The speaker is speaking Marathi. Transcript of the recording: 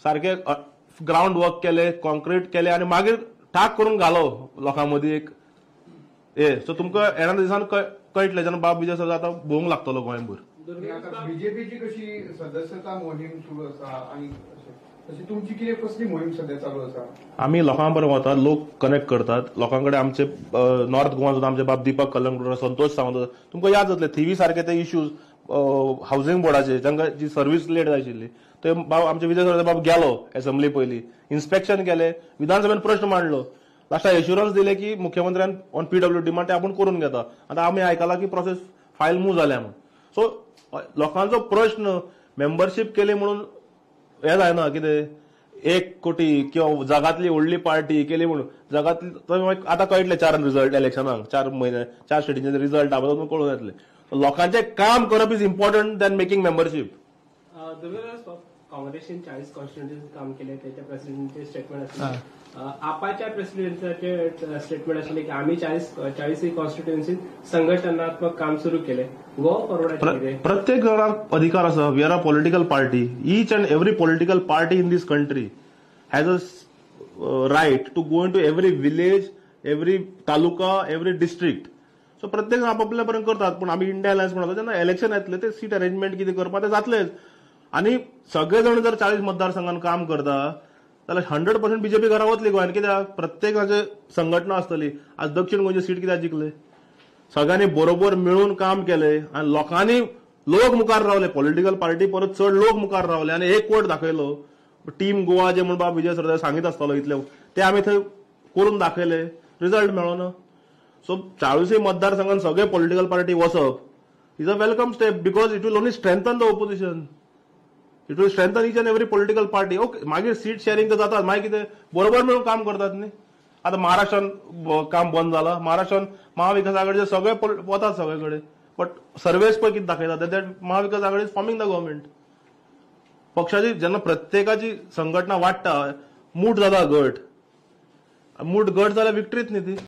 सारखे ग्राउंड वर्क केले, कॉन्क्रीट केले आणि मागीर ठाक करून घालो लोकां मदीं एक सो तुमकां येणाऱ्या दिसान कळटलें जेन्ना बाब विजय सरदेसाय आतां भोवंक लागतलो गोंयभर. बीजेपीची कशी सदस्यता मोहीम सुरू आसा आणि तशी तुमची कितें कसली मोहीम सध्या चालू आसा? आमी लोकां बरोबर वतात, लोक कनेक्ट करतात. लोकां कडेन आमचे नॉर्थ गोवा सुद्दां आमचे बाब दीपक कलंगूट, संतोष सावंत, तुमकां याद जातले थिवी सारखे ते इश्यूज हाऊसिंग बोर्डाचे जांकां जी सर्व्हिस लेट जाय आशिल्ली ते बाब आमचे विजय सरदेसाय बाब गेलो असेंब्ली पयलीं, इन्स्पेक्शन केले, विधानसभेन प्रश्न मांडलो, लास्टाक एश्युरन्स दिले की मुख्यमंत्र्यान ऑन पीडब्ल्यूडी ते आपूण करून घेता. आतां आमी आयकलां की प्रोसेस फायल मूव जाल्या म्हणून. सो लोकांचो प्रश्न मेंबरशीप केली म्हणून हे जायना कितें 1 कोटी किंवा जगातली व्हडली पार्टी केली म्हणून जगातली आतां कळटले 4 रिझल्ट इलेक्शनाक 4 म्हयने 4 स्टेटीचे रिझल्ट तुमकां कळून येतले. लोकांचें काम करप is important than making membership. काँग्रेसीन 40 कॉन्स्टिट्युएन्सीत काम केले, त्याच्या प्रेसिडेंटचे स्टेटमेंट आसले, आपाच्या प्रेसिडेंटाचे स्टेटमेंट आसले की आम्ही 40 कॉन्स्टिट्युएन्सीत संघटनात्मक काम सुरू केले. गोवा फॉरवर्ड प्रत्येक जणाक अधिकार आसा. We are a political party. Each and every political party in this country has a right to go into every village, every taluka, every district. So प्रत्येक जण आपापल्या पर्यंत करतात. पण आम्ही इंडिया अलायन्स म्हणतो जेन्ना इलेक्शन येतले ते सीट अरेंजमेंट कितें करपा ते जातलेच. आणि सगळे जण जर 40 मतदारसंघात काम करता जाल्यार 100% बीजेपी घरा वतली गोंयांत. कित्याक प्रत्येकाचे संघटना आसतली. आज दक्षिण गोंयचे सीट कित्याक जिखले? सगळ्यांनी बरोबर मिळून काम केले आणि लोकांनी लोक मुखार रावले. पॉलिटिकल पार्टी परत चड लोक मुखार रावले आणि एक वोट दाखयलो. टीम गोवा जे म्हणून बाब विजय सरदेसाय सांगीत आसतलो इतले ते आमी थंय करून दाखयले, रिझल्ट मेळोना. सो 40 मतदारसंघात सगळे पॉलिटिकल पार्टी वचप is a welcome step because it will only strengthen the opposition. It will strengthen each and every political party. Okay मागीर सीट शेअरिंग तर जातात, मागीर कितें बरोबर मिळून काम करतात न्ही. आता महाराष्ट्रान काम बंद झालं. महाराष्ट्रान महाविकास आघाडीचे सगळे वतात सगळे कडेन. बट सर्वेस पळय कितें दाखयतात that Maha Vikas Aghadi is forming the government. पक्षाची जेन्ना प्रत्येकाची संघटना वाडटा, मूठ जाता गट, मूठ गट जाल्यार विक्ट्रीच न्ही ती.